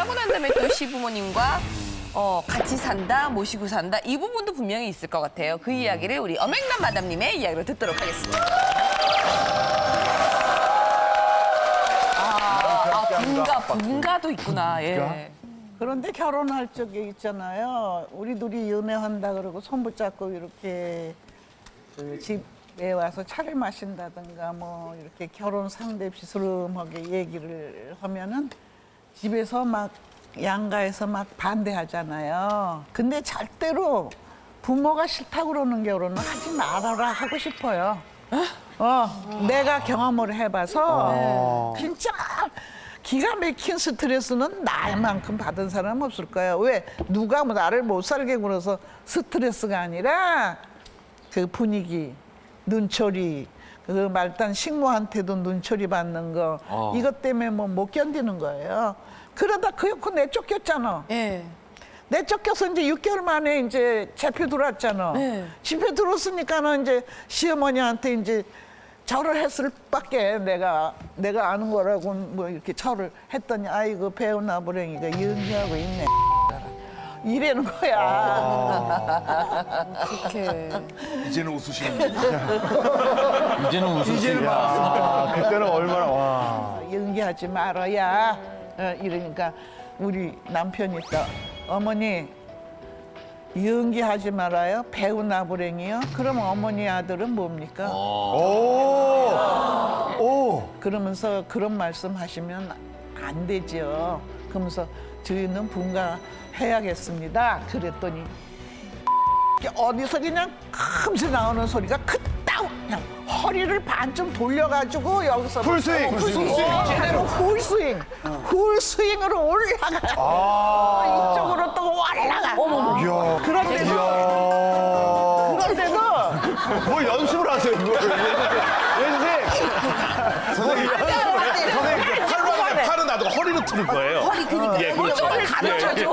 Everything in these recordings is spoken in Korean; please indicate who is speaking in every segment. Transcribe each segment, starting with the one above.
Speaker 1: 결혼하고 난 다음에 또 시부모님과 같이 산다, 모시고 산다 이 부분도 분명히 있을 것 같아요. 그 이야기를 우리 어맹남 마담님의 이야기로 듣도록 하겠습니다. 분가도 있구나. 예.
Speaker 2: 그런데 결혼할 적에 있잖아요. 우리 둘이 연애한다 그러고 손 붙잡고 이렇게 그 집에 와서 차를 마신다든가 뭐 이렇게 결혼 상대 비스름하게 얘기를 하면은 집에서 막 양가에서 막 반대하잖아요. 근데 절대로 부모가 싫다고 그러는 결혼은 하지 말아라 하고 싶어요. 내가 경험을 해봐서 진짜 기가 막힌 스트레스는 나만큼 받은 사람 없을 거야. 왜? 누가 뭐 나를 못 살게 굴어서 스트레스가 아니라 그 분위기, 눈초리, 그 말단 식모한테도 눈초리 받는 거 이것 때문에 뭐 못 견디는 거예요. 그러다 그렇고 내쫓겼잖아.
Speaker 1: 예.
Speaker 2: 내쫓겨서 이제 6개월 만에 이제 잡혀 들어왔잖아.
Speaker 1: 네.
Speaker 2: 집에 들어왔으니까는 이제 시어머니한테 이제 절을 했을 밖에 내가 아는 거라고 뭐 이렇게 절을 했더니 아이고 배운 아버랭이가 연기하고 있네. 이래는 거야.
Speaker 1: 어떡해.
Speaker 3: 이제는 웃으시는
Speaker 4: 이제는 웃으시고.
Speaker 3: 이제는 막 그때는 얼마나 와.
Speaker 2: 연기하지 말아야. 이러니까 우리 남편이 또 어머니 연기하지 말아요. 배운 아버랭이요. 그럼 어머니 아들은 뭡니까?
Speaker 3: 오.
Speaker 2: 그러면서 그런 말씀하시면 안 되죠. 그러면서 저희는 분가해야겠습니다. 그랬더니 어디서 그냥 금세 나오는 소리가 그따 그냥 허리를 반쯤 돌려가지고 여기서
Speaker 3: 풀스윙.
Speaker 2: 풀스윙으로 올라가. 이쪽으로 또 올라가.
Speaker 3: 이야.
Speaker 2: 그런데도
Speaker 3: 뭐 연습을 하세요, 이거. 선생님, 팔은 놔두고 허리로 틀을 거예요.
Speaker 1: 허리 그니까.
Speaker 3: 예, 그렇죠.
Speaker 2: 가르쳐줘.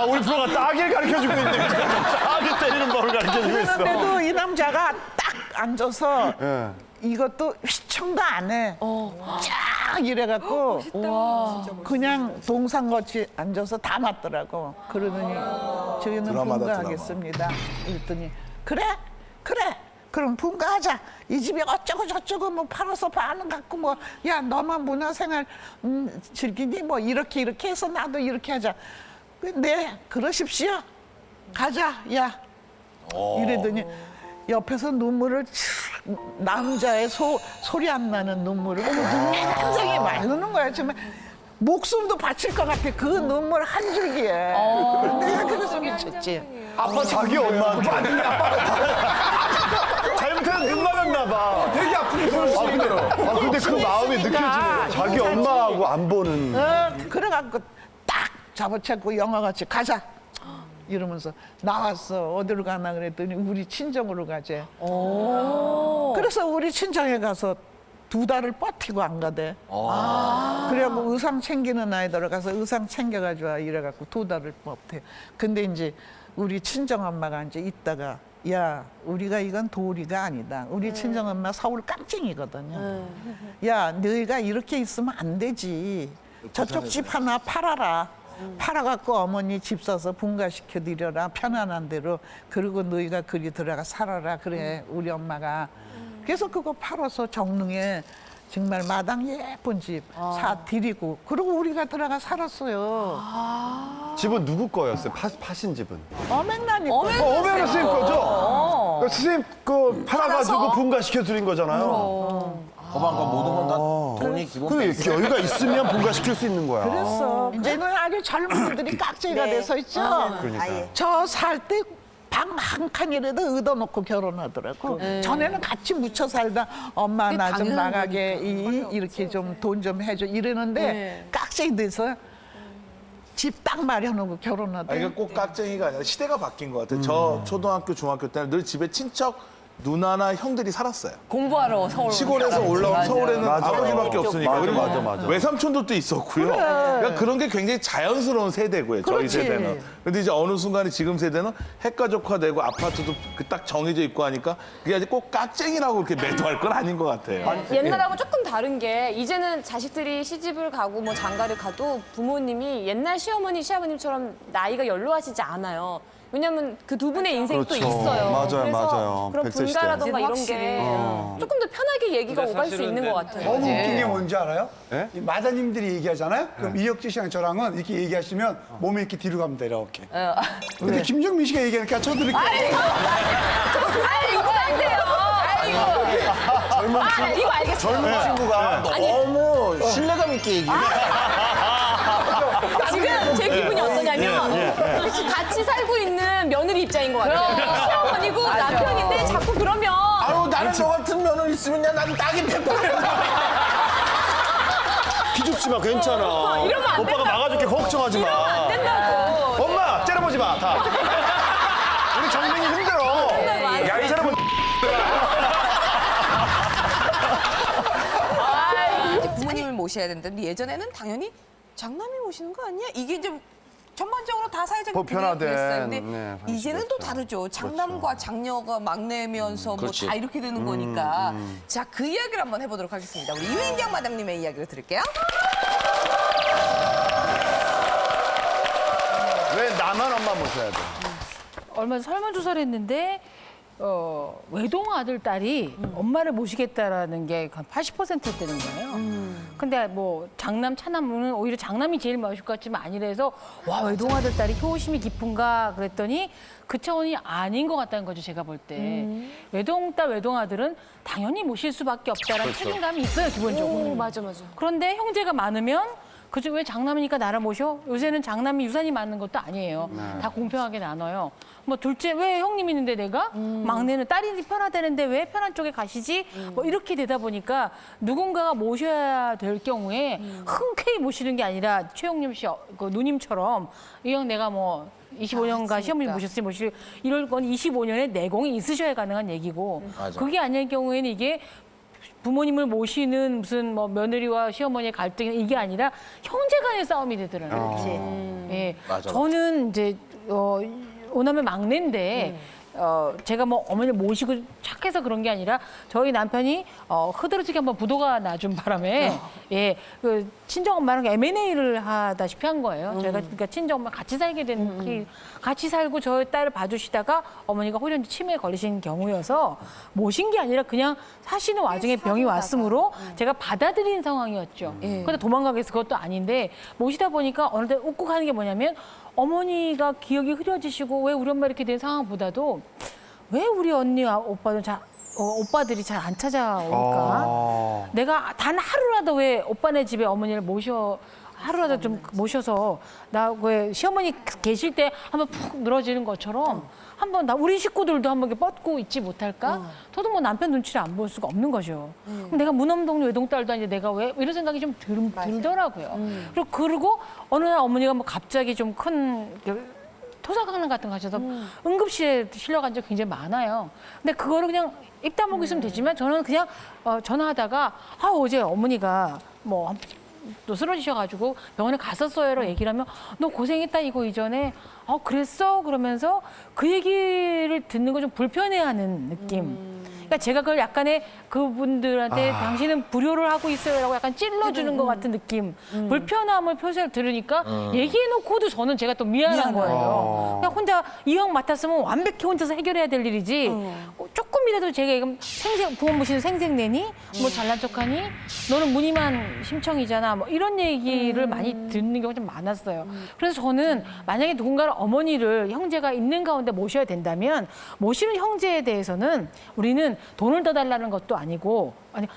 Speaker 3: 우리 프로가 딱일 가르쳐주고 있는데 딱일 때리는 법을 가르쳐주고 있어.
Speaker 2: 그런데도 이 남자가 딱 앉아서
Speaker 3: 예.
Speaker 2: 이것도 휘청도 안 해. 쫙 이래갖고 그냥 동상같이 앉아서 다 맞더라고. 그러더니 저희는
Speaker 3: 드라마다,
Speaker 2: 분가하겠습니다. 이랬더니 그래. 그럼 분가하자. 이 집에 어쩌고 저쩌고 뭐 팔아서 반은 갖고 뭐 야 너만 문화생활 즐기니 뭐 이렇게 해서 나도 이렇게 하자. 네 그러십시오. 가자 야. 이러더니 옆에서 눈물을 남자의 소리 안 나는 눈물을 굉장히 많이 흐르는 거야. 정말 목숨도 바칠 것 같아. 그 눈물 한 줄기에. 내가 그래서 미쳤지.
Speaker 3: 아빠 자기 엄마한테 잘못해서 눈 맞았나 봐. 되게 아프게 그럴 수 있네요. 근데 그 마음이 느껴지네. 자기 엄마하고 안 보는.
Speaker 2: 그래갖고 딱 잡아채고 영화같이 가자. 이러면서 나왔어. 어디로 가나 그랬더니 우리 친정으로 가재. 그래서 우리 친정에 가서 2달을 버티고 안 가대. 그래갖고 의상 챙기는 아이들 가서 의상 챙겨가지고 와 이래갖고 2달을 버텨. 근데 이제 우리 친정엄마가 이제 있다가 야 우리가 이건 도리가 아니다. 우리 친정엄마 서울 깡쟁이거든요. 야 너희가 이렇게 있으면 안 되지. 저쪽 집 하나 팔아라. 팔아갖고 어머니 집 사서 분가시켜 드려라. 편안한 대로. 그리고 너희가 그리 들어가 살아라. 그래 우리 엄마가. 그래서 그거 팔아서 정릉에 정말 마당 예쁜 집 사 드리고 그리고 우리가 들어가 살았어요.
Speaker 3: 집은 누구 거였어요? 파신 집은?
Speaker 2: 어맹란이
Speaker 3: 어메르 스님 거죠? 그러니까 스님 그 팔아가지고 분가시켜 드린 거잖아요.
Speaker 4: 법안과 모든 건 다 돈이 기본.
Speaker 3: 그 여유가 있으면 분가시킬 수 있는 거야.
Speaker 2: 그랬어. 이제는 아주 젊은 분들이 깍쟁이가 돼서 있죠.
Speaker 3: 그러니까.
Speaker 2: 저 살 때 방 한 칸이라도 얻어놓고 결혼하더라고. 전에는 같이 묻혀 살다 엄마 나 좀 나가게 이렇게 좀 돈 좀 해줘 이러는데 깍쟁이 돼서 집 딱 마련하고 결혼하더라고.
Speaker 5: 이게 꼭 깍쟁이가 아니라 시대가 바뀐 것 같아요. 저 초등학교, 중학교 때는 늘 집에 친척 누나나 형들이 살았어요.
Speaker 1: 공부하러 서울
Speaker 5: 시골에서 올라온
Speaker 1: 맞아.
Speaker 5: 서울에는
Speaker 3: 맞아.
Speaker 5: 아버지밖에 없으니까.
Speaker 3: 맞아,
Speaker 5: 그리고
Speaker 3: 맞아, 맞아.
Speaker 5: 외삼촌들도 있었고요. 그러니까 그런 게 굉장히 자연스러운 세대고요. 저희
Speaker 2: 그렇지.
Speaker 5: 세대는. 근데 이제 어느 순간에 지금 세대는 핵가족화되고 아파트도 그 딱 정해져 있고 하니까 그게 아직 꼭 깍쟁이라고 이렇게 매도할 건 아닌 것 같아요.
Speaker 6: 옛날하고 조금 다른 게 이제는 자식들이 시집을 가고 뭐 장가를 가도 부모님이 옛날 시어머니, 시아버님처럼 나이가 연로하시지 않아요. 왜냐면 그 두 분의 인생이 또
Speaker 3: 그렇죠.
Speaker 6: 있어요.
Speaker 3: 맞아요,
Speaker 6: 그래서
Speaker 3: 맞아요.
Speaker 6: 그런
Speaker 3: 100세 시대.
Speaker 6: 분가라던가 이런
Speaker 1: 확실히.
Speaker 6: 게 조금 더 편하게 얘기가 오갈 수 있는 것 같아요.
Speaker 7: 너무 웃긴 게 뭔지 알아요?
Speaker 3: 네?
Speaker 7: 이 마다님들이 얘기하잖아요? 그럼 이혁재 씨랑 저랑은 이렇게 얘기하시면 몸이 이렇게 뒤로 갑니다, 이렇게. 근데 김정민 씨가 얘기하니까 저도 이렇게.
Speaker 6: 아이고, 안 돼요. 이거 알겠어요.
Speaker 4: 젊은 친구가 너무 신뢰감 있게 얘기해.
Speaker 6: 지금 제 기분이 어떠냐면 같이 살고 있는 며느리 입장인 것 같아요. 시어머니고 남편인데 자꾸 그러면
Speaker 4: 아유, 나는 저 같은 며느리 있으면 나는 딱이 100%.
Speaker 3: 기죽지 마, 괜찮아.
Speaker 6: 이러면 안
Speaker 3: 오빠가 막아줄게, 걱정하지 마.
Speaker 6: 안 된다고.
Speaker 3: 엄마, 째려보지 마, 다. 우리 정민이 힘들어. 야, 이 사람은
Speaker 1: 이제 부모님을 모셔야 되는데 예전에는 당연히 장남이 모시는 거 아니야? 이게 좀 전반적으로 다 사회적
Speaker 3: 보편화된,
Speaker 1: 그랬어요. 근데
Speaker 3: 네,
Speaker 1: 이제는 또
Speaker 3: 방식이었죠.
Speaker 1: 다르죠. 장남과 장녀가 막내면서 뭐
Speaker 4: 그렇지.
Speaker 1: 다 이렇게 되는 거니까. 자, 그 이야기를 한번 해보도록 하겠습니다. 우리 유인경 마담님의 이야기를 들을게요.
Speaker 3: 왜 나만 엄마 모셔야 돼?
Speaker 8: 얼마 전 설문조사를 했는데 외동 아들 딸이 엄마를 모시겠다라는 게 한 80%대는 거예요. 근데 뭐 장남 차남은 오히려 장남이 제일 모실 것 같지만 아니래서 와 외동 아들 딸이 효심이 깊은가 그랬더니 그 차원이 아닌 것 같다는 거죠 제가 볼 때. 외동 딸 외동 아들은 당연히 모실 수밖에 없다라는 책임감이 있어요 기본적으로.
Speaker 6: 맞아.
Speaker 8: 그런데 형제가 많으면 그죠 왜 장남이니까 나를 모셔? 요새는 장남이 유산이 많은 것도 아니에요. 다 공평하게 나눠요. 뭐 둘째 왜 형님 있는데 내가 막내는 딸이 편하다는데 왜 편한 쪽에 가시지? 뭐 이렇게 되다 보니까 누군가가 모셔야 될 경우에 흔쾌히 모시는 게 아니라 최영림 씨 그 누님처럼 이 형 내가 뭐 25년간 시어머니 모셨으니 모실 이럴 건 25년의 내공이 있으셔야 가능한 얘기고 그게 아닐 경우에는 이게 부모님을 모시는 무슨 뭐 며느리와 시어머니의 갈등이 이게 아니라 형제 간의 싸움이 되더라고요. 예.
Speaker 4: 맞아.
Speaker 8: 저는 이제 오남매 막내인데 제가 뭐 어머니를 모시고 착해서 그런 게 아니라 저희 남편이 흐드러지게 한번 부도가 나준 바람에 예, 그 친정 엄마랑 M&A를 하다시피 한 거예요. 저희가 그러니까 친정 엄마 같이 살게 된 같이 살고 저희 딸을 봐주시다가 어머니가 홀연지 치매에 걸리신 경우여서 모신 게 아니라 그냥 사시는 와중에 병이 왔으므로 제가 받아들인 상황이었죠. 근데 도망가게 해서 그것도 아닌데 모시다 보니까 어느 때 웃고 가는 게 뭐냐면 어머니가 기억이 흐려지시고 왜 우리 엄마 이렇게 된 상황보다도 왜 우리 언니와 오빠들이 잘 안 찾아올까? 내가 단 하루라도 왜 오빠네 집에 어머니를 하루라도 좀 모셔서 나 왜 시어머니 계실 때 한번 푹 늘어지는 것처럼 한번 우리 식구들도 한번 이렇게 뻗고 있지 못할까? 저도 뭐 남편 눈치를 안 볼 수가 없는 거죠. 그럼 내가 무넘동네 외동딸도 아닌데 내가 왜 이런 생각이 좀 들더라고요. 그리고 어느 날 어머니가 뭐 갑자기 좀 큰 토사강남 같은 거 하셔서 응급실에 실려간 적 굉장히 많아요. 근데 그거를 그냥 입 다물고 있으면 되지만 저는 그냥 전화하다가 어제 어머니가 뭐 또 쓰러지셔가지고 병원에 갔었어요라고 얘기를 하면 너 고생했다 이거 이전에 그랬어? 그러면서 그 얘기를 듣는 거 좀 불편해하는 느낌. 그러니까 제가 그걸 약간의 그분들한테 당신은 불효를 하고 있어요라고 약간 찔러주는 것 같은 느낌. 불편함을 표시를 들으니까 얘기해놓고도 저는 제가 또 미안한 거예요. 그냥 혼자 이 형 맡았으면 완벽히 혼자서 해결해야 될 일이지. 조금이라도 제가 이건 부모 모시는 생색내니? 뭐 잘난 척하니? 너는 무늬만 심청이잖아. 뭐 이런 얘기를 많이 듣는 경우가 좀 많았어요. 그래서 저는 만약에 누군가를 어머니를 형제가 있는 가운데 모셔야 된다면 모시는 형제에 대해서는 우리는 돈을 더 달라는 것도 아니고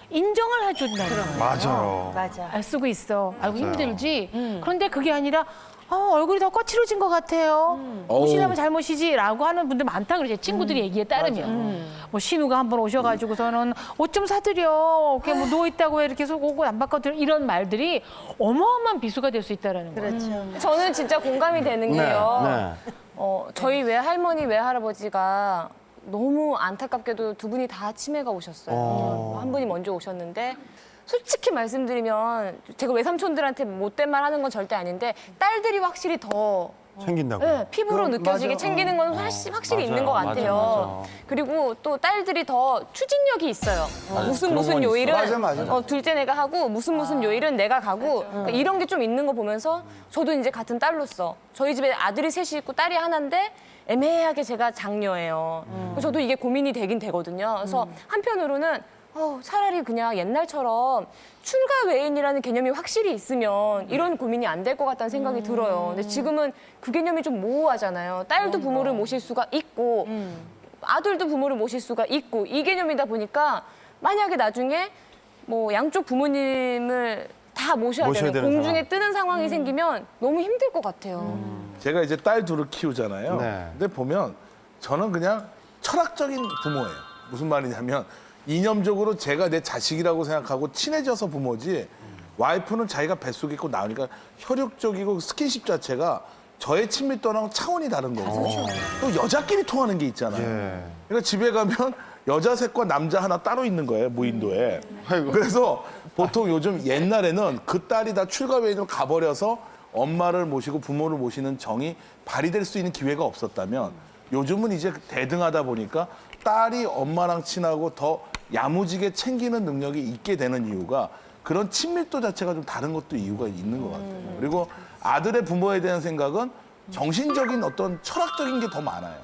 Speaker 8: 인정을 해준다는 거예요.
Speaker 3: 맞아요.
Speaker 8: 알 쓰고 있어. 알고 힘들지. 그런데 그게 아니라 얼굴이 더 거칠어진 것 같아요. 모시려면 잘 모시지라고 하는 분들 많다 그러죠. 친구들이 얘기에 따르면. 뭐 신우가 한번 오셔가지고서는 옷 좀 사드려. 이렇게 뭐 누워있다고 왜 이렇게 속옷 안 바꿔드려. 이런 말들이 어마어마한 비수가 될 수 있다는 거예요.
Speaker 6: 저는 진짜 공감이 되는 게요. 저희 외할머니, 외할아버지가 너무 안타깝게도 두 분이 다 치매가 오셨어요. 한 분이 먼저 오셨는데 솔직히 말씀드리면 제가 외삼촌들한테 못된 말 하는 건 절대 아닌데 딸들이 확실히 더
Speaker 3: 챙긴다고.
Speaker 6: 네, 피부로 느껴지게
Speaker 7: 맞아.
Speaker 6: 챙기는 건 확실히 있는 것 같아요. 그리고 또 딸들이 더 추진력이 있어요. 무슨 요일은
Speaker 7: 맞아.
Speaker 6: 둘째 내가 하고 무슨 요일은 내가 가고 그러니까 이런 게 좀 있는 거 보면서 저도 이제 같은 딸로서 저희 집에 아들이 셋이 있고 딸이 하나인데 애매하게 제가 장녀예요. 그래서 저도 이게 고민이 되긴 되거든요. 그래서 한편으로는 차라리 그냥 옛날처럼 출가 외인이라는 개념이 확실히 있으면 이런 고민이 안 될 것 같다는 생각이 들어요. 근데 지금은 그 개념이 좀 모호하잖아요. 딸도 부모를 모실 수가 있고 아들도 부모를 모실 수가 있고 이 개념이다 보니까 만약에 나중에 뭐 양쪽 부모님을 다 모셔야 되는 공중에 뜨는 상황이 생기면 너무 힘들 것 같아요.
Speaker 5: 제가 이제 딸 둘을 키우잖아요.
Speaker 3: 네.
Speaker 5: 근데 보면 저는 그냥 철학적인 부모예요. 무슨 말이냐면 이념적으로 제가 내 자식이라고 생각하고 친해져서 부모지 와이프는 자기가 뱃속에 있고 나오니까 혈육적이고 스킨십 자체가 저의 친밀도랑 차원이 다른 거고 또 여자끼리 통하는 게 있잖아요.
Speaker 3: 예.
Speaker 5: 그러니까 집에 가면 여자 셋과 남자 하나 따로 있는 거예요, 무인도에. 그래서 보통 요즘 옛날에는 그 딸이 다 출가 외인으로 가버려서 엄마를 모시고 부모를 모시는 정이 발휘될 수 있는 기회가 없었다면 요즘은 이제 대등하다 보니까 딸이 엄마랑 친하고 더 야무지게 챙기는 능력이 있게 되는 이유가 그런 친밀도 자체가 좀 다른 것도 이유가 있는 것 같아요. 그리고 아들의 부모에 대한 생각은 정신적인 어떤 철학적인 게 더 많아요.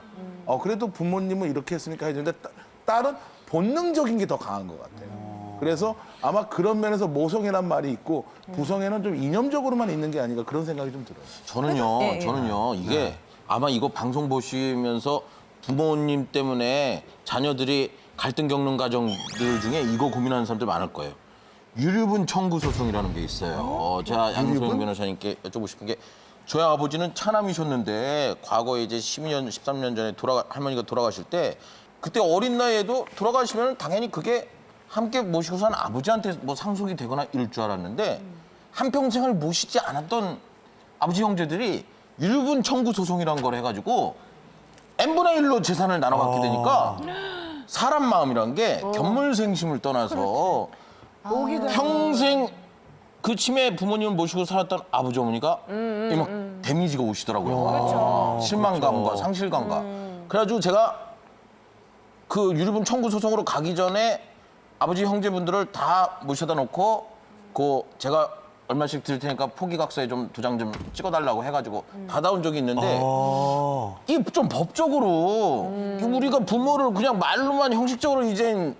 Speaker 5: 그래도 부모님은 이렇게 했으니까 해야 되는데 딸은 본능적인 게 더 강한 것 같아요. 그래서 아마 그런 면에서 모성애란 말이 있고 부성애는 좀 이념적으로만 있는 게 아닌가 그런 생각이 좀 들어요.
Speaker 4: 저는요, 이게 아마 이거 방송 보시면서 부모님 때문에 자녀들이 갈등 겪는 가정들 중에 이거 고민하는 사람들 많을 거예요. 유류분 청구 소송이라는 게 있어요. 제가 양소영 변호사님께 여쭤보고 싶은 게 저희 아버지는 차남이셨는데 과거에 이제 12년, 13년 전에 할머니가 돌아가실 때 그때 어린 나이에도 돌아가시면 당연히 그게 함께 모시고 산 아버지한테 뭐 상속이 되거나 이럴 줄 알았는데 한평생을 모시지 않았던 아버지 형제들이 유류분 청구 소송이라는 걸 해가지고 n분의 1로 재산을 나눠갖게 되니까 사람 마음이란 게 견물생심을 떠나서 평생 그 치매 부모님을 모시고 살았던 아버지 어머니가 막 데미지가 오시더라고요. 실망감과 상실감과. 그래가지고 제가 그 유류분 청구 소송으로 가기 전에 아버지 형제분들을 다 모셔다 놓고 제가 얼마씩 드릴 테니까 포기각서에 좀 도장 좀 찍어달라고 해가지고 받아온 적이 있는데 이게 좀 법적으로 우리가 부모를 그냥 말로만 형식적으로 이젠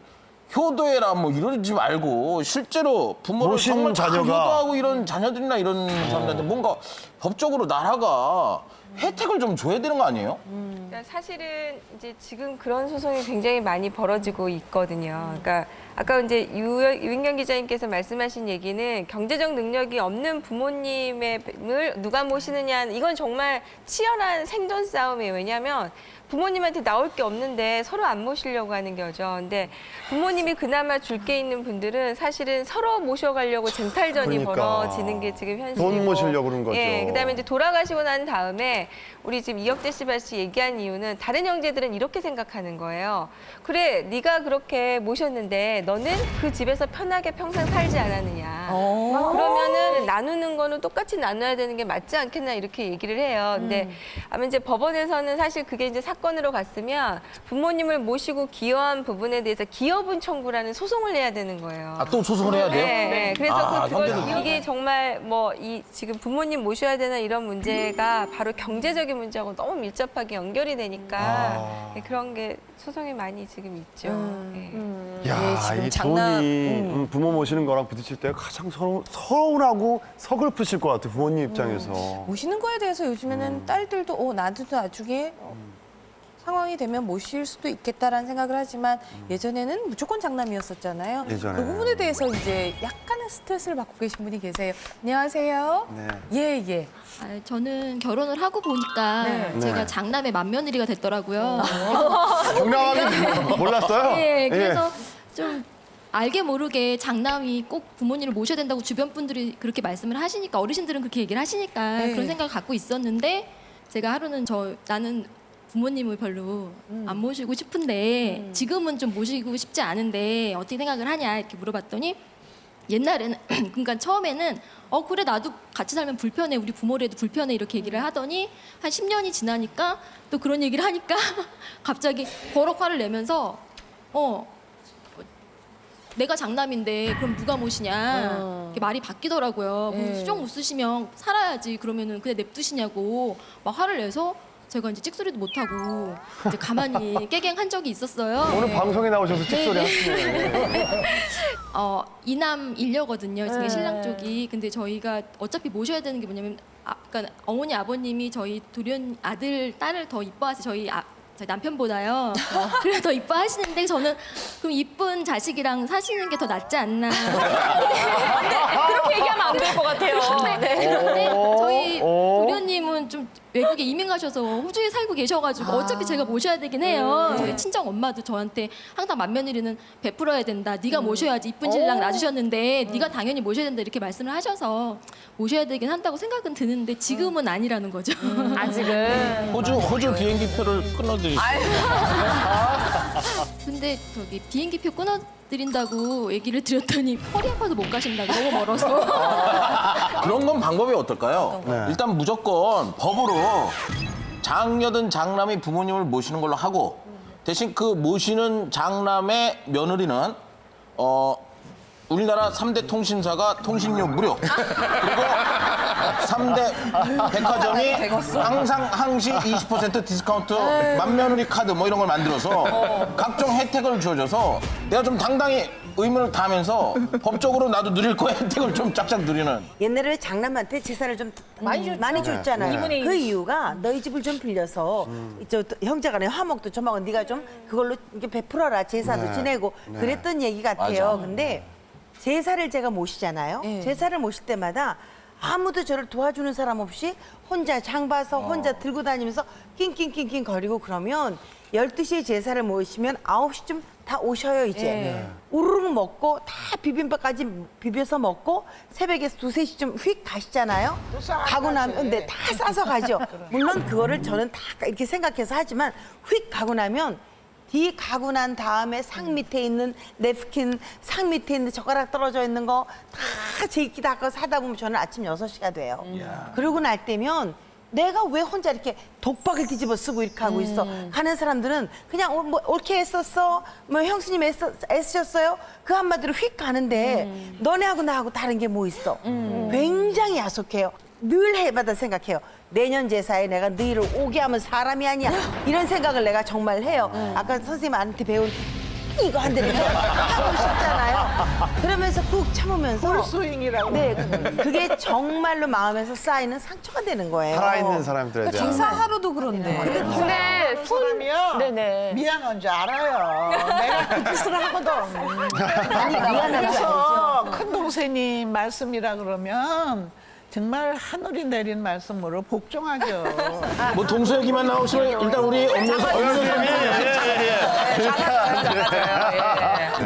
Speaker 4: 효도해라 뭐 이러지 말고 실제로 부모를
Speaker 3: 모신
Speaker 4: 정말 잘
Speaker 3: 자녀가.
Speaker 4: 효도하고 이런 자녀들이나 이런 사람들한테 뭔가 법적으로 나라가 혜택을 좀 줘야 되는 거 아니에요?
Speaker 9: 그러니까 사실은 이제 지금 그런 소송이 굉장히 많이 벌어지고 있거든요. 그러니까 아까 이제 유인경 기자님께서 말씀하신 얘기는 경제적 능력이 없는 부모님을 누가 모시느냐 이건 정말 치열한 생존 싸움이에요. 왜냐하면 부모님한테 나올 게 없는데 서로 안 모시려고 하는 거죠. 근데 부모님이 그나마 줄 게 있는 분들은 사실은 서로 모셔가려고 쟁탈전이
Speaker 3: 그러니까.
Speaker 9: 벌어지는 게 지금 현실이고.
Speaker 3: 돈 모시려고 그러는 거죠.
Speaker 9: 예, 그다음에 이제 돌아가시고 난 다음에 우리 지금 이혁재 씨 같이 얘기한 이유는 다른 형제들은 이렇게 생각하는 거예요. 그래, 네가 그렇게 모셨는데 너는 그 집에서 편하게 평생 살지 않았느냐. 그러면은 나누는 거는 똑같이 나눠야 되는 게 맞지 않겠나 이렇게 얘기를 해요. 근데 아마 이제 법원에서는 사실 그게 이제 사건으로 갔으면 부모님을 모시고 기여한 부분에 대해서 기여분 청구라는 소송을 해야 되는 거예요.
Speaker 4: 아, 또 소송을 해야 돼요?
Speaker 9: 네. 그래서
Speaker 4: 형제들.
Speaker 9: 이게 정말 뭐 지금 부모님 모셔야 되는 이런 문제가 바로 경제적인 문제하고 너무 밀접하게 연결이 되니까 그런 게 소송이 많이 지금 있죠. 예.
Speaker 3: 야,
Speaker 1: 지금
Speaker 3: 이
Speaker 1: 장남,
Speaker 3: 돈이 부모 모시는 거랑 부딪힐 때 가장 서운하고 서글프실 것 같아 부모님 입장에서.
Speaker 10: 모시는 거에 대해서 요즘에는 딸들도 나도 나중에 상황이 되면 모실 수도 있겠다라는 생각을 하지만 예전에는 무조건 장남이었었잖아요.
Speaker 3: 예전에.
Speaker 10: 그 부분에 대해서 이제 약간의 스트레스를 받고 계신 분이 계세요. 안녕하세요.
Speaker 3: 네.
Speaker 10: 예.
Speaker 11: 저는 결혼을 하고 보니까
Speaker 10: 네.
Speaker 11: 제가
Speaker 3: 네.
Speaker 11: 장남의 맏며느리가 됐더라고요.
Speaker 3: 장남하게 몰랐어요?
Speaker 11: 네, 그래서 좀 알게 모르게 장남이 꼭 부모님을 모셔야 된다고 주변 분들이 그렇게 말씀을 하시니까 어르신들은 그렇게 얘기를 하시니까
Speaker 10: 네.
Speaker 11: 그런 생각을 갖고 있었는데 제가 하루는 나는 부모님을 별로 안 모시고 싶은데 지금은 좀 모시고 싶지 않은데 어떻게 생각을 하냐 이렇게 물어봤더니 옛날에는 그러니까 처음에는 그래 나도 같이 살면 불편해 우리 부모래도 불편해 이렇게 얘기를 하더니 한 10년이 지나니까 또 그런 얘기를 하니까 갑자기 버럭 화를 내면서 내가 장남인데 그럼 누가 모시냐 이렇게 말이 바뀌더라고요. 수정 웃으시면 살아야지 그러면은 그냥 냅두시냐고 막 화를 내서 제가 이제 찍소리도 못하고 이제 가만히 깨갱한 적이 있었어요.
Speaker 3: 오늘 방송에 나오셔서 찍소리 하시네요.
Speaker 11: 이남 일녀거든요. 저희 신랑 쪽이. 근데 저희가 어차피 모셔야 되는 게 뭐냐면 그러니까 어머니 아버님이 저희 도련 아들 딸을 더 이뻐하세요. 저희 남편보다요. 그래서 더 이뻐하시는데 저는 그럼 이쁜 자식이랑 사시는 게 더 낫지 않나.
Speaker 6: 그렇게 얘기하면 안 될 것 같아요.
Speaker 11: 그런데 저희 도련님은 좀 외국에 이민 가셔서 호주에 살고 계셔가지고 어차피 제가 모셔야 되긴 해요. 저희 친정 엄마도 저한테 항상 맏며느리는 베풀어야 된다. 네가 모셔야지 이쁜 신랑 낳으셨는데 네가 당연히 모셔야 된다 이렇게 말씀을 하셔서 모셔야 되긴 한다고 생각은 드는데 지금은 아니라는 거죠.
Speaker 6: 아직은.
Speaker 4: 호주 비행기표를 끊어드리시죠.
Speaker 11: 근데 저기 비행기표 끊어드린다고 얘기를 드렸더니 허리 아파서 못 가신다고 너무 멀어서.
Speaker 4: 그런 건 방법이 어떨까요? 일단 무조건 법으로 장녀든 장남이 부모님을 모시는 걸로 하고 대신 그 모시는 장남의 며느리는 우리나라 3대 통신사가 통신료 무료 그리고 3대 백화점이 항상 항시 20% 디스카운트 맏며느리 카드 뭐 이런 걸 만들어서 각종 혜택을 주어줘서 내가 좀 당당히 의무를 다하면서 법적으로 나도 누릴 거야 혜택을 좀 쫙쫙 누리는.
Speaker 12: 옛날에 장남한테 재산을 좀 많이 줬잖아요. 그 이유가 너희 집을 좀 빌려서 저 형제간에 화목도 좀 하고 네가 좀 그걸로 이렇게 베풀어라 제사도 지내고 그랬던 얘기 같아요. 근데 제사를 제가 모시잖아요. 제사를 모실 때마다 아무도 저를 도와주는 사람 없이 혼자 장 봐서 혼자 들고 다니면서 낑낑낑낑 거리고 그러면 12시에 제사를 모시면 9시쯤 다 오셔요 이제. 우르르 먹고 다 비빔밥까지 비벼서 먹고 새벽에 2, 3시쯤 휙 가시잖아요. 가고 나면 근데 다 싸서 가죠. 물론 그거를 저는 다 이렇게 생각해서 하지만 휙 가고 나면 뒤 가고 난 다음에 상 밑에 있는 냅킨, 상 밑에 있는 젓가락 떨어져 있는 거 다 제끼 닦아서 사다 보면 저는 아침 6시가 돼요. 그러고 날 때면 내가 왜 혼자 이렇게 독박을 뒤집어 쓰고 이렇게 하고 있어. 가는 사람들은 그냥 뭐 옳게 했었어. 뭐 형수님 애쓰셨어요. 그 한마디로 휙 가는데 너네하고 나하고 다른 게 뭐 있어. 굉장히 야속해요. 늘 해마다 생각해요. 내년 제사에 내가 너희를 오게 하면 사람이 아니야. 이런 생각을 내가 정말 해요. 아까 선생님한테 배운 이거 한 대를 하고 싶잖아요. 그러면서 꾹 참으면서
Speaker 2: 풀스윙이라고.
Speaker 12: 네, 그게 정말로 마음에서 쌓이는 상처가 되는 거예요.
Speaker 3: 살아있는 사람들에 대한.
Speaker 10: 제사하루도 그런데.
Speaker 6: 근데
Speaker 2: 사람이요.
Speaker 6: 네네.
Speaker 2: 미안한 줄 알아요. 내가 그 짓을 하거든.
Speaker 12: 아니 미안한 줄 알죠.
Speaker 2: 그래서 큰 동생님 말씀이라 그러면 정말 하늘이 내린 말씀으로 복종하죠.
Speaker 4: 뭐 동서 얘기만 나오시면 일단 우리 엄녀서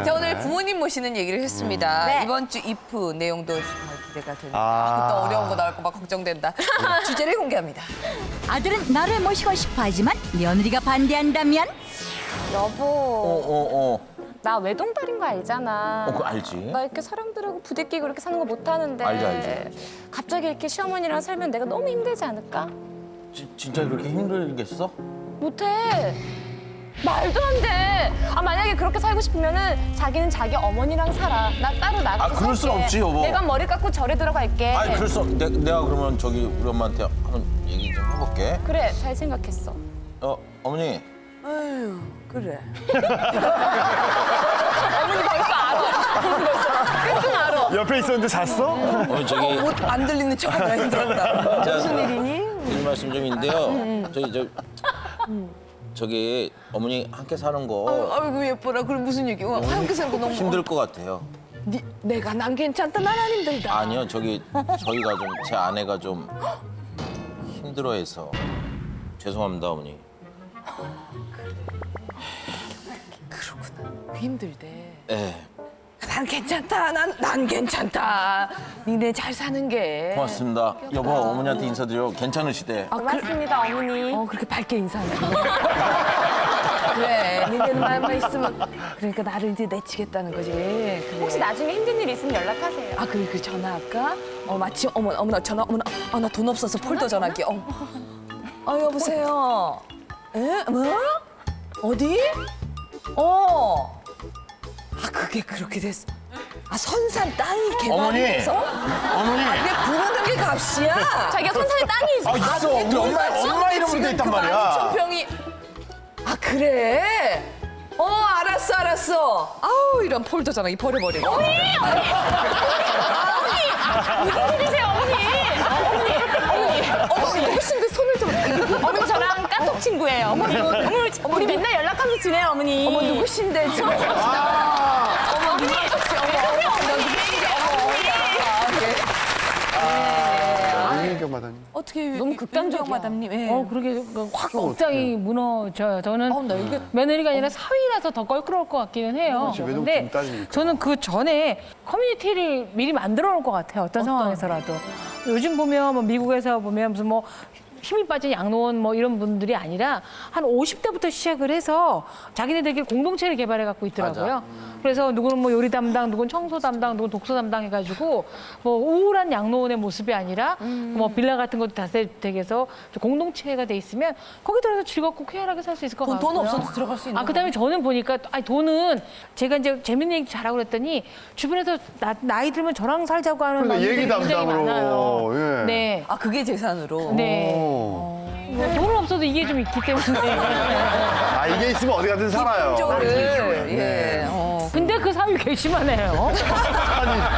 Speaker 1: 자, 오늘 부모님 모시는 얘기를 했습니다.
Speaker 12: 네.
Speaker 1: 이번 주 if 내용도 정말 기대가 됩니다. 또 어려운 거 나올 거 막 걱정된다. 주제를 공개합니다.
Speaker 13: 아들은 나를 모시고 싶어 하지만 며느리가 반대한다면?
Speaker 6: 여보. 나 외동딸인 거 알잖아.
Speaker 4: 그거 알지.
Speaker 6: 나 이렇게 사람들하고 부대끼고 이렇게 사는 거 못하는데.
Speaker 4: 알지.
Speaker 6: 갑자기 이렇게 시어머니랑 살면 내가 너무 힘들지 않을까?
Speaker 4: 진짜 그렇게 힘들겠어?
Speaker 6: 못해. 말도 안 돼. 만약에 그렇게 살고 싶으면은 자기는 자기 어머니랑 살아. 나 따로 나가서
Speaker 4: 그럴 순
Speaker 6: 살게.
Speaker 4: 없지, 여보.
Speaker 6: 내가 머리 깎고 절에 들어갈게.
Speaker 4: 그럴 수 내가 그러면 저기 우리 엄마한테 한번 얘기 좀 해볼게.
Speaker 6: 그래, 잘 생각했어.
Speaker 4: 어머니.
Speaker 1: 아유, 그래.
Speaker 6: 어머니 벌써 알아. 끙끙 알아.
Speaker 3: 옆에 있었는데 잤어?
Speaker 4: 어머니 저기
Speaker 1: 옷 안 들리는 척하느라 힘들었다.
Speaker 12: 무슨 일이니?
Speaker 4: 드릴 말씀 좀 있는데요. 저기 어머니 함께 사는 거
Speaker 1: 아이고 예뻐라. 그럼 무슨 얘기? 함께 사는 거 너무
Speaker 4: 힘들 것 같아요.
Speaker 1: 내가 난 괜찮다. 난 안 힘들다.
Speaker 4: 아니요, 저희가 좀 제 아내가 좀 힘들어해서 죄송합니다, 어머니.
Speaker 1: 그렇구나. 힘들대.
Speaker 4: 예.
Speaker 1: 난 괜찮다. 난 괜찮다. 니네 잘 사는 게.
Speaker 4: 고맙습니다. 여보, 어머니한테 인사드려. 괜찮으시대.
Speaker 6: 고맙습니다, 어머니.
Speaker 1: 그렇게 밝게 인사해. 그래, 니네는 말만 있으면 그러니까 나를 이제 내치겠다는 거지. 그래.
Speaker 6: 혹시 나중에 힘든 일 있으면 연락하세요.
Speaker 1: 아, 그래, 그 전화할까? 마침 어머나 전화 어머나 나 돈 없어서 폴더 전화할게. 여보세요. 에? 뭐? 어디? 그게 그렇게 됐어. 선산 땅이 개발돼서?
Speaker 4: 어머니.
Speaker 1: 그게 부르는 게 값이야.
Speaker 6: 자기가 선산에 땅이 있어.
Speaker 4: 있어. 우리 엄마 이름으로 돼 있단 말이야.
Speaker 1: 평이. 그래? 알았어. 아우, 이런 폴더 전화기 버려버리고.
Speaker 6: 어머니! 무슨 일이세요, 어머니?
Speaker 1: 누구신데 손을 좀.
Speaker 6: 어머니 저랑 까톡 친구예요. 어머니, 우리 맨날 연락하면서 지내요, 어머니.
Speaker 1: 누구신데 지금?
Speaker 3: 윤희경 마담님.
Speaker 1: 어떻게
Speaker 6: 너무 극단적이야.
Speaker 1: 마담님?
Speaker 8: 그러게 확 억장이 무너져요. 저는 며느리가 아니라 사위라서 더 껄끄러울 것 같기는 해요. 근데 저는 그 전에 커뮤니티를 미리 만들어 놓을 것 같아요. 어떤 상황에서라도. 요즘 보면 뭐 미국에서 보면 무슨 뭐 힘이 빠진 양로원 뭐 이런 분들이 아니라 한 50대부터 시작을 해서 자기네들끼리 공동체를 개발해 갖고 있더라고요. 그래서 누구는 뭐 요리 담당, 누구는 청소 담당, 누구는 독서 담당 해가지고 뭐 우울한 양로원의 모습이 아니라 뭐 빌라 같은 것도 다세대에서 공동체가 돼 있으면 거기 들어서 즐겁고 쾌활하게 살 수 있을 것 같고요.
Speaker 1: 돈 없어도 들어갈 수 있는.
Speaker 8: 그다음에 저는 보니까 돈은 제가 이제 재밌는 얘기 잘하고 그랬더니 주변에서 나이 들면 저랑 살자고 하는
Speaker 3: 그러니까
Speaker 8: 분들이
Speaker 3: 얘기
Speaker 8: 굉장히
Speaker 3: 담당으로.
Speaker 8: 많아요.
Speaker 3: 예.
Speaker 8: 네.
Speaker 1: 그게 재산으로.
Speaker 8: 네. 돈은 없어도 이게 좀 있기 때문에.
Speaker 3: 이게 있으면 어디 가든 살아요.
Speaker 8: 근데 그 사위 괘씸하네요.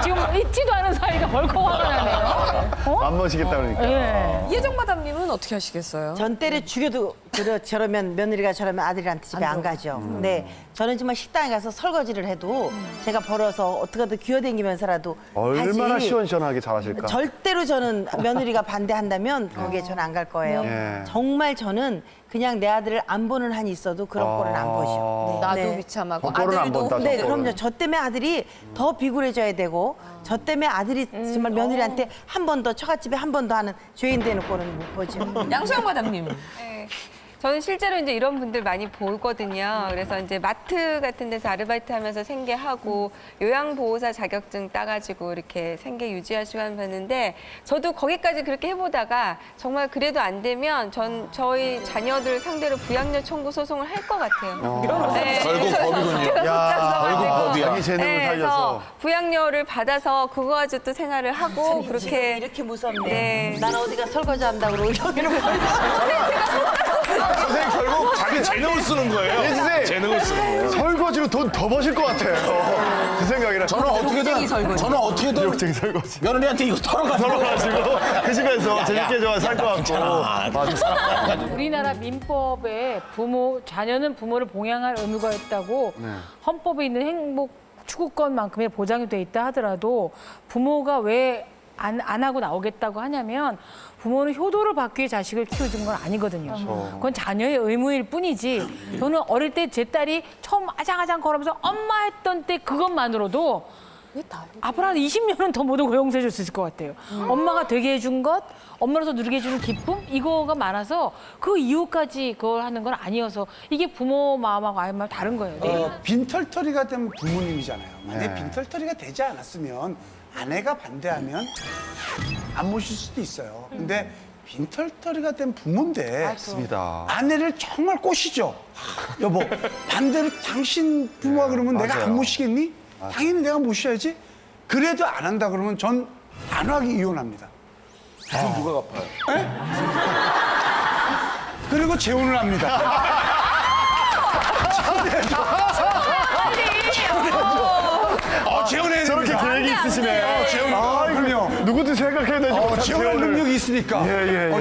Speaker 8: 지금 있지도 않은 사위가 벌컥 화가 나네요.
Speaker 3: 안 모시겠다 그러니까.
Speaker 8: 예.
Speaker 1: 이혜정 마담님은 어떻게 하시겠어요?
Speaker 12: 전 때려 죽여도 저러면 며느리가 저러면 아들한테 집에 안 가죠. 근데 저는 정말 식당에 가서 설거지를 해도 제가 벌어서 어떻게든 기어다니면서라도
Speaker 3: 얼마나
Speaker 12: 하지.
Speaker 3: 시원시원하게 잘하실까.
Speaker 12: 절대로 저는 며느리가 반대한다면 거기에 저는 안 갈 거예요.
Speaker 3: 네.
Speaker 12: 정말 저는 그냥 내 아들을 안 보는 한이 있어도 그런 꼴은 안 보죠.
Speaker 1: 나도 비참하고
Speaker 3: 꼴은 안 본다,
Speaker 12: 네,
Speaker 3: 저 꼴은.
Speaker 12: 그럼요. 저 때문에 아들이 더 비굴해져야 되고 저 때문에 아들이 정말 며느리한테 한 번 더 처갓집에 한 번 더 하는 죄인 되는 꼴은 못 보죠.
Speaker 1: 양수영 마담님.
Speaker 9: 네. 저는 실제로 이제 이런 분들 많이 보거든요. 그래서 이제 마트 같은 데서 아르바이트 하면서 생계하고 요양보호사 자격증 따가지고 이렇게 생계 유지하시고 하는데 저도 거기까지 그렇게 해보다가 정말 그래도 안 되면 저희 자녀들 상대로 부양녀 청구 소송을 할 것 같아요. 네.
Speaker 4: 결국 법이군요. 결국 법이야.
Speaker 3: 자기 재능을 살려서.
Speaker 9: 그래서 부양녀를 받아서 그거 가지고 또 생활을 하고 그렇게
Speaker 12: 이렇게 무섭네.
Speaker 9: 네.
Speaker 12: 난 어디가 설거지 한다고 그러고 여기로
Speaker 5: 선생님 결국 자기 재능을 쓰는 거예요.
Speaker 3: 예, 선생님.
Speaker 5: 재능을 쓰는 거예요.
Speaker 3: 설거지로 돈 더 버실 것 같아요. 그 생각이라.
Speaker 4: 저는 어떻게든
Speaker 3: 욕쟁이 설거지.
Speaker 4: 며느리한테 이거 털어가지고
Speaker 3: 그 집에서 재밌게 살 것 같고.
Speaker 8: 우리나라 민법에 자녀는 부모를 봉양할 의무가 있다고 헌법에 있는 행복 추구권만큼의 보장이 돼 있다 하더라도 부모가 왜 안 하고 나오겠다고 하냐면 부모는 효도를 받기 위해 자식을 키워준 건 아니거든요. 그건 자녀의 의무일 뿐이지. 저는 어릴 때 제 딸이 처음 아장아장 걸으면서 엄마 했던 때 그것만으로도 앞으로 한 20년은 더 모두 고용해 줄 수 있을 것 같아요. 엄마가 되게 해준 것, 엄마로서 누리게 해주는 기쁨 이거가 많아서 그 이후까지 그걸 하는 건 아니어서 이게 부모 마음하고 아이 마음 다른 거예요.
Speaker 7: 빈털터리가 되면 부모님이잖아요. 만약에
Speaker 3: 네.
Speaker 7: 빈털터리가 되지 않았으면 아내가 반대하면 안 모실 수도 있어요. 근데 빈털터리가 된 부모인데
Speaker 3: 맞습니다.
Speaker 7: 아내를 정말 꼬시죠. 여보, 반대로 당신 부모가 그러면 내가
Speaker 3: 맞아요.
Speaker 7: 안 모시겠니? 당연히 내가 모셔야지. 그래도 안 한다 그러면 전 단호하게 이혼합니다.
Speaker 5: 그럼 누가 갚아요?
Speaker 7: 그리고 재혼을 합니다. 재혼해야
Speaker 3: 저렇게
Speaker 7: 됩니다.
Speaker 3: 계획이 있으시네요.
Speaker 7: 그럼요.
Speaker 3: 누구든 생각해야 되죠.
Speaker 7: 재혼할 능력이 있으니까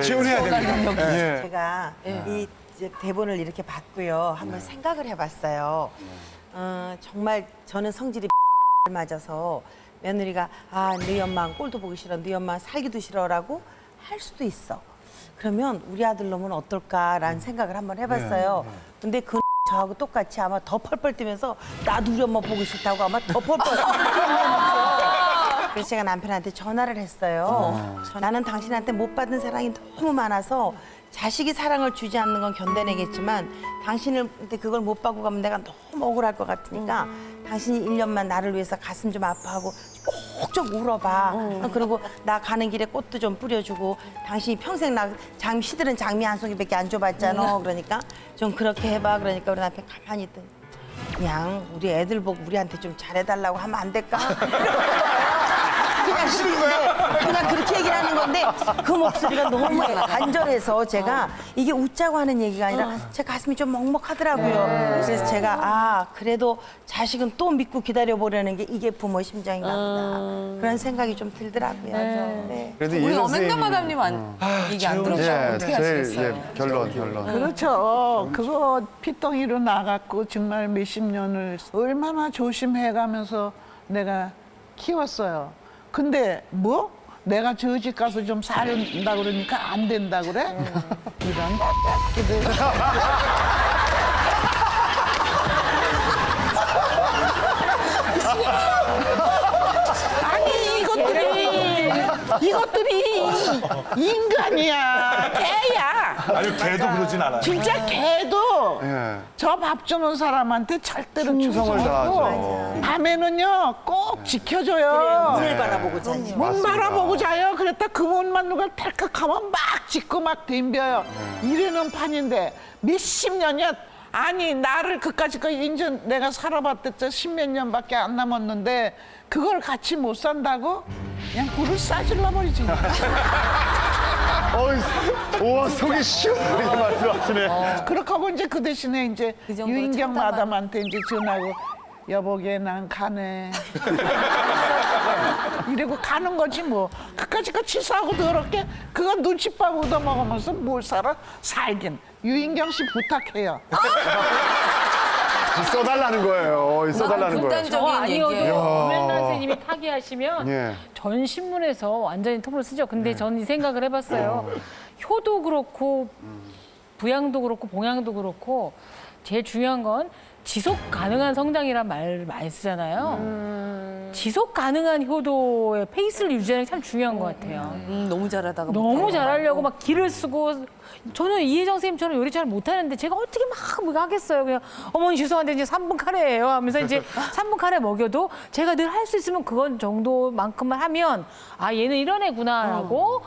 Speaker 7: 재혼해야 됩니다.
Speaker 3: 예.
Speaker 12: 제가 이 이제 대본을 이렇게 봤고요. 한번 생각을 해봤어요. 정말 저는 성질이 맞아서 며느리가 네 엄마 꼴도 보기 싫어, 네 엄마 살기도 싫어라고 할 수도 있어. 그러면 우리 아들 놈은 어떨까라는 생각을 한번 해봤어요. 근데 그 저하고 똑같이 아마 더 펄펄 뛰면서 나도 우리 엄마 보고 싶다고 아마 더 펄펄 그래서 제가 남편한테 전화를 했어요. 나는 당신한테 못 받은 사랑이 너무 많아서 자식이 사랑을 주지 않는 건 견뎌내겠지만 당신한테 그걸 못 받고 가면 내가 너무 억울할 것 같으니까 당신이 1년만 나를 위해서 가슴 좀 아파하고 꼭 좀 울어봐. 그리고 나 가는 길에 꽃도 좀 뿌려주고 당신이 평생 나 시들은 장미 한 송이밖에 안 줘봤잖아. 그러니까 좀 그렇게 해봐. 그러니까 우리 남편 가만히 있더니 그냥 우리 애들 보고 우리한테 좀 잘해달라고 하면 안 될까? 그냥 그렇게 얘기를 하는 건데 그 목소리가 너무 간절해서 제가 이게 웃자고 하는 얘기가 아니라 제 가슴이 좀 먹먹하더라고요. 그래서 제가 그래도 자식은 또 믿고 기다려보려는 게 이게 부모 심정인가 보다. 그런 생각이 좀 들더라고요. 네.
Speaker 3: 그래도
Speaker 1: 우리
Speaker 3: 이은
Speaker 1: 어맹남
Speaker 3: 선생님이-
Speaker 1: 마담님 얘기 안 들었죠?
Speaker 3: 예,
Speaker 1: 어떻게 하시겠어요?
Speaker 3: 제일 결론.
Speaker 2: 그렇죠. 그거 피덩이로 나갔고 정말 몇십 년을 얼마나 조심해가면서 내가 키웠어요. 근데 뭐? 내가 저 집 가서 좀 살다 그러니까 안 된다 그래? 이런 새끼들. 아니 이것들이 인간이야. 개야.
Speaker 5: 아니 걔도 그러진 않아요.
Speaker 2: 진짜 개도
Speaker 3: 예.
Speaker 2: 저 밥 주는 사람한테 절대로
Speaker 3: 충성을
Speaker 2: 충성하고
Speaker 3: 다하죠.
Speaker 2: 밤에는요 꼭 지켜줘요.
Speaker 12: 문을 바라보고 자지.
Speaker 2: 문 바라보고 자요. 그랬다 그 문만 누가 탈컥하면 막 짖고 막 덤벼요. 이래는 판인데 몇십 년이야. 아니 나를 그까짓 거 인전 내가 살아봤댔자 십몇 년밖에 안 남았는데 그걸 같이 못 산다고? 그냥 불을 싸질러 버리지.
Speaker 3: 우와, 속이 시원하게 말씀하시네.
Speaker 2: 그렇게 하고 이제 그 대신에 이제
Speaker 1: 정도로
Speaker 2: 유인경
Speaker 1: 참담한.
Speaker 2: 마담한테 이제 전화하고 여보게 난 가네. 이러고 가는 거지 뭐. 그까짓 거 치사하고 더럽게 그거 눈칫밥 얻어먹으면서 뭘 살아? 살긴. 유인경 씨 부탁해요.
Speaker 3: 써달라는 거예요. 써달라는 거예요.
Speaker 1: 극단적인
Speaker 8: 아니어도
Speaker 1: 얘기예요.
Speaker 8: 엄연한 선생님이 타계하시면
Speaker 3: 예.
Speaker 8: 전 신문에서 완전히 통으로 쓰죠. 근데 저는 이 생각을 해봤어요. 효도 그렇고 부양도 그렇고 봉양도 그렇고 제일 중요한 건 지속 가능한 성장이란 말 많이 쓰잖아요. 지속 가능한 효도의 페이스를 유지하는 게 참 중요한 것 같아요.
Speaker 1: 너무 잘하다가
Speaker 8: 너무 잘하려고 막 기를 쓰고 저는 이혜정 선생님처럼 요리 잘 못하는데 제가 어떻게 막 뭐 하겠어요. 그냥 어머니 죄송한데 이제 3분 카레예요 하면서 이제 3분 카레 먹여도 제가 늘 할 수 있으면 그건 정도만큼만 하면 얘는 이런 애구나라고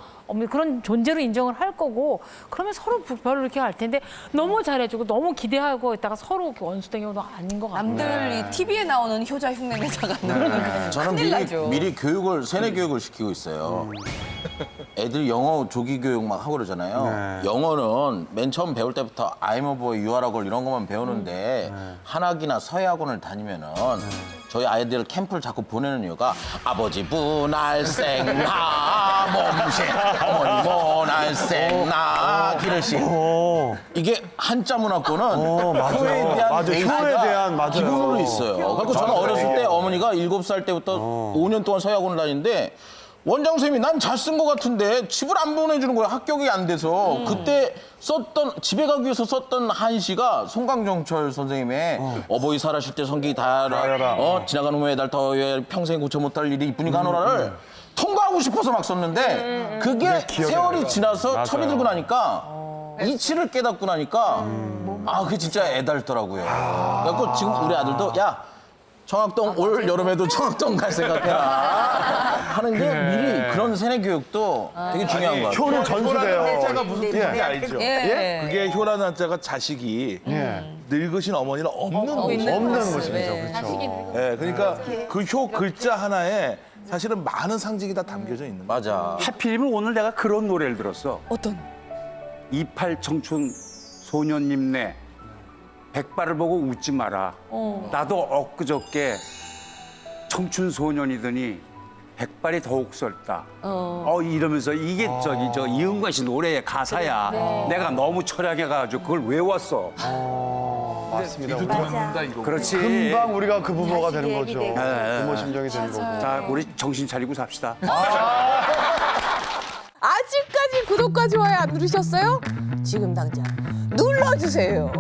Speaker 8: 그런 존재로 인정을 할 거고 그러면 서로 별로 이렇게 할 텐데 너무 잘해주고 너무 기대하고 있다가 서로 원수된 경우도 아닌 것 같아요.
Speaker 1: 남들 이 TV에 나오는 효자 흉내내다가
Speaker 4: 저는
Speaker 1: 큰일 나죠.
Speaker 4: 미리 교육을 세뇌 교육을 시키고 있어요. 애들 영어 조기 교육 막 하고 그러잖아요. 영어는 맨 처음 배울 때부터 I'm a boy, you are a girl 이런 것만 배우는데 한학이나 서예학원을 다니면은 저희 아이들 캠프를 자꾸 보내는 이유가 아버지 분할생나 몸신 어머니 모날생나 기르시 이게 한자 문화권은
Speaker 3: 맞아.
Speaker 4: 효에 대한
Speaker 3: 맞아.
Speaker 4: 베이스가
Speaker 3: 효에 대한, 맞아요.
Speaker 4: 기본으로 있어요. 그래서 저는 어렸을 때 어머니가 7살 때부터 5년 동안 서예학원을 다니는데 원장 선생님이 난 잘 쓴 것 같은데 집을 안 보내주는 거야. 합격이 안 돼서. 그때 집에 가기 위해서 썼던 한시가 송강정철 선생님의 어버이 살아실 때 성기 다하라. 지나가는 후에 달 더위에 평생 고쳐 못할 일이 이쁘니까 하노라를 통과하고 싶어서 막 썼는데 그게 세월이 지나서 철이 들고 나니까 이치를 깨닫고 나니까 그게 진짜 애달더라고요. 그래서 지금 우리 아들도 청학동 올 여름에도 청학동 갈 생각해라 하는 게 미리 그런 세뇌 교육도 되게 중요한 것 같아요.
Speaker 3: 효는 전수돼요.
Speaker 5: 효라는 한자가 무슨 뜻인지 알죠?
Speaker 1: 예.
Speaker 5: 그게 효라는 한자가 자식이 늙으신 어머니를 없는
Speaker 3: 모습이죠.
Speaker 1: 네.
Speaker 3: 그렇죠.
Speaker 5: 예, 그러니까 그 효 글자 하나에 사실은 많은 상징이 다 담겨져 있는 거예요.
Speaker 4: 맞아.
Speaker 14: 하필이면 오늘 내가 그런 노래를 들었어.
Speaker 1: 어떤?
Speaker 14: 28 청춘 소년님네 백발을 보고 웃지 마라. 나도 엊그저께 청춘 소년이더니 백발이 더욱 설다. 이러면서 이게 저 이은관 씨 노래의 가사야. 내가 너무 철학해가지고 그걸 외웠어.
Speaker 3: 맞습니다.
Speaker 5: 듣는다 이거.
Speaker 14: 그렇지.
Speaker 3: 금방 우리가 그 부모가 되는 거죠.
Speaker 14: 네.
Speaker 3: 부모 심정이 되는 거고.
Speaker 14: 자, 우리 정신 차리고 삽시다.
Speaker 10: 아직까지 구독과 좋아요 안 누르셨어요? 지금 당장 눌러주세요.